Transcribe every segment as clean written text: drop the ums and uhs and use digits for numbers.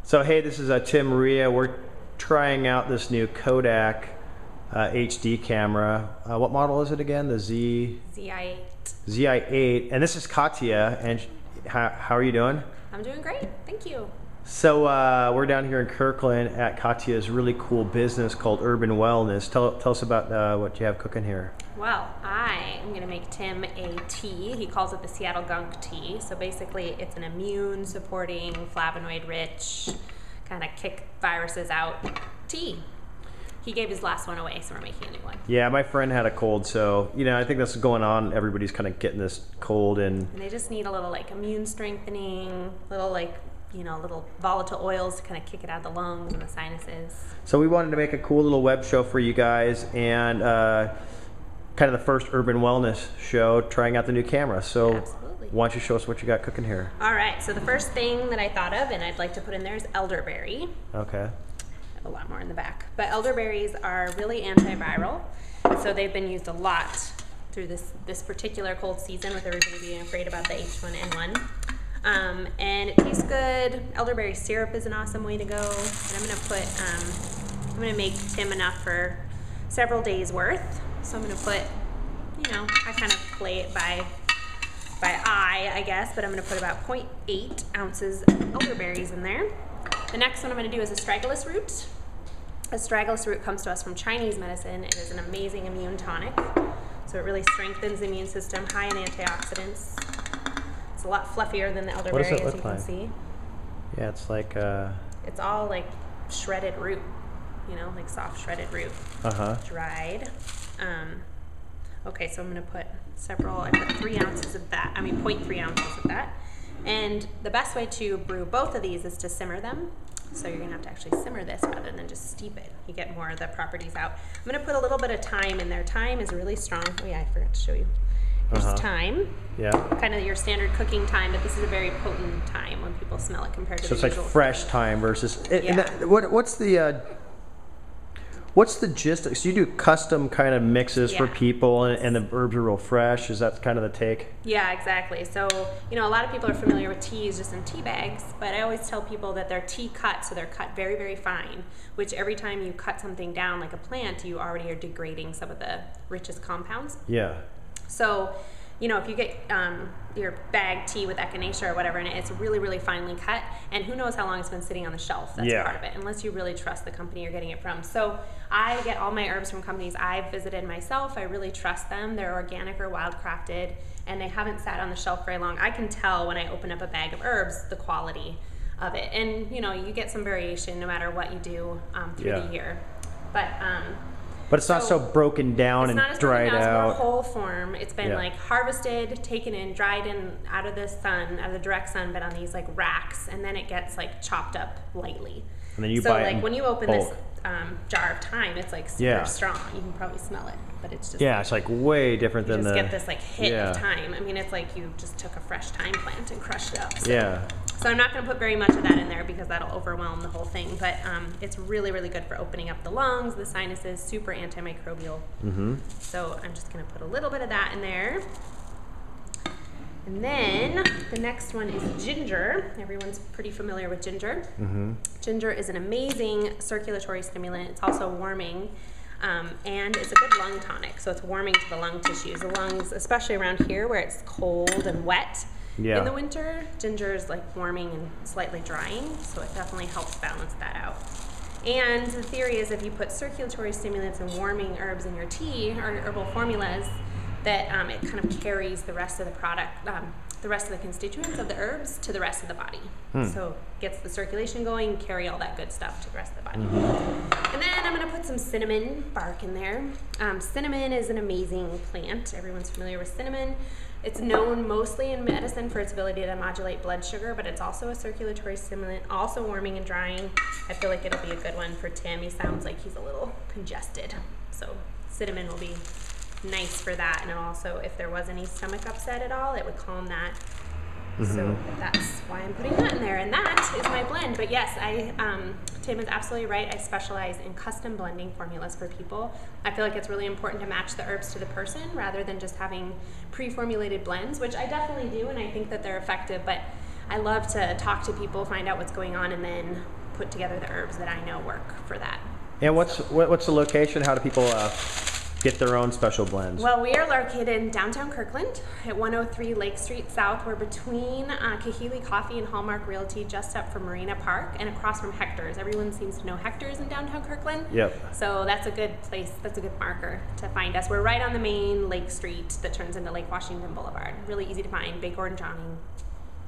So hey, this is Tim Maria. We're trying out this new Kodak HD camera. What model is it again? The Zi8. Zi8. And this is Katya. And how are you doing? I'm doing great. Thank you. So we're down here in Kirkland at Katya's really cool business called Urban Wellness. Tell us about what you have cooking here. Well, I am going to make Tim a tea. He calls it the Seattle Gunk tea. So basically it's an immune supporting, flavonoid rich, kind of kick viruses out tea. He gave his last one away, so we're making a new one. Yeah, my friend had a cold, so I think that's going on. Everybody's kind of getting this cold, and they just need a little like immune strengthening, little volatile oils to kind of kick it out of the lungs and the sinuses. So we wanted to make a cool little web show for you guys, and kind of the first urban wellness show, trying out the new camera. So absolutely. Why don't you show us what you got cooking here? All right, so the first thing that I thought of and I'd like to put in there is elderberry. Okay. A lot more in the back. But elderberries are really antiviral, so they've been used a lot through this particular cold season, with everybody being afraid about the H1N1. And it tastes good. Elderberry syrup is an awesome way to go. And I'm gonna make Tim enough for several days worth. So I'm gonna put, I kind of play it by eye, I guess, but I'm gonna put about 0.8 ounces of elderberries in there. The next one I'm going to do is astragalus root. Astragalus root comes to us from Chinese medicine. It is an amazing immune tonic. So it really strengthens the immune system, high in antioxidants. It's a lot fluffier than the elderberry, as you can see. Yeah, it's like... It's all like shredded root, like soft shredded root. Dried. Okay, so I'm going to put I put 3 ounces of that, 0.3 ounces of that. And the best way to brew both of these is to simmer them. So you're gonna have to actually simmer this rather than just steep it. You get more of the properties out. I'm gonna put a little bit of thyme in there. Thyme is really strong. Oh yeah, I forgot to show you. Here's thyme. Yeah. Kind of your standard cooking thyme, but this is a very potent thyme when people smell it compared to so the it's like fresh thyme versus... What's the gist? So you do custom kind of mixes for people, and the herbs are real fresh. Is that kind of the take? Yeah, exactly. So, a lot of people are familiar with teas just in tea bags, but I always tell people that they're tea cut, so they're cut very, very fine, which every time you cut something down like a plant, you already are degrading some of the richest compounds. Yeah. So, if you get your bag tea with echinacea or whatever in it, it's really, really finely cut, and who knows how long it's been sitting on the shelf. That's part of it, unless you really trust the company you're getting it from. So I get all my herbs from companies I've visited myself. I really trust them. They're organic or wildcrafted, and they haven't sat on the shelf very long. I can tell when I open up a bag of herbs the quality of it, and you get some variation no matter what you do through the year. But it's not so broken down and dried out. It's more whole form. It's been like harvested, taken in, dried in out of the sun, out of the direct sun, but on these like racks, and then it gets like chopped up lightly. And then you buy it. So like when you open this jar of thyme, it's like super strong. You can probably smell it, but it's just it's like way different than the... You just get this like hit of thyme. It's like you just took a fresh thyme plant and crushed it up. So I'm not going to put very much of that in there because that'll overwhelm the whole thing. But it's really, really good for opening up the lungs, the sinuses, super antimicrobial. So I'm just going to put a little bit of that in there. And then the next one is ginger. Everyone's pretty familiar with ginger. Ginger is an amazing circulatory stimulant. It's also warming. And it's a good lung tonic. So it's warming to the lung tissues. The lungs, especially around here where it's cold and wet. In the winter, ginger is like warming and slightly drying, so it definitely helps balance that out. And the theory is if you put circulatory stimulants and warming herbs in your tea or herbal formulas, that it kind of carries the rest of the product, the rest of the constituents of the herbs to the rest of the body. So gets the circulation going, carry all that good stuff to the rest of the body. And then I'm going to put some cinnamon bark in there. Cinnamon is an amazing plant. Everyone's familiar with cinnamon. It's known mostly in medicine for its ability to modulate blood sugar, but it's also a circulatory stimulant, also warming and drying. I feel like it'll be a good one for Tim. He sounds like he's a little congested. So cinnamon will be nice for that. And also, if there was any stomach upset at all, it would calm that. So that's why I'm putting that in there. And that is my blend. But yes, Tim is absolutely right. I specialize in custom blending formulas for people. I feel like it's really important to match the herbs to the person rather than just having pre-formulated blends, which I definitely do, and I think that they're effective. But I love to talk to people, find out what's going on, and then put together the herbs that I know work for that. And what's the location? How do people get their own special blends? Well, we are located in downtown Kirkland at 103 Lake Street South. We're between Kahili Coffee and Hallmark Realty, just up from Marina Park and across from Hector's. Everyone seems to know Hector's in downtown Kirkland. Yep. So that's a good place, that's a good marker to find us. We're right on the main Lake Street that turns into Lake Washington Boulevard. Really easy to find, big orange awning.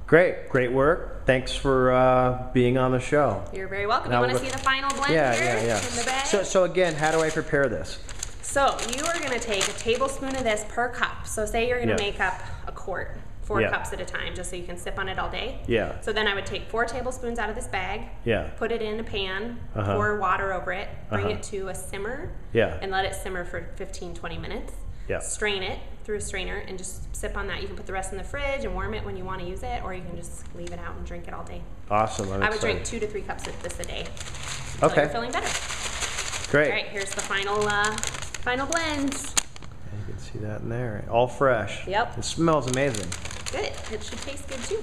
Great work. Thanks for being on the show. You're very welcome. Now you want to see the final blend here in the bag? So again, how do I prepare this? So you are going to take a tablespoon of this per cup. So say you're going to make up a quart, 4 cups at a time, just so you can sip on it all day. Yeah. So then I would take 4 tablespoons out of this bag. Yeah. Put it in a pan. Pour water over it. Bring it to a simmer. Yeah. And let it simmer for 15-20 minutes. Yeah. Strain it through a strainer and just sip on that. You can put the rest in the fridge and warm it when you want to use it, or you can just leave it out and drink it all day. Awesome. I would drink 2 to 3 cups of this a day. Okay. You're feeling better. Great. All right, here's the final blend. You can see that in there. All fresh. Yep. It smells amazing. Good. It should taste good too.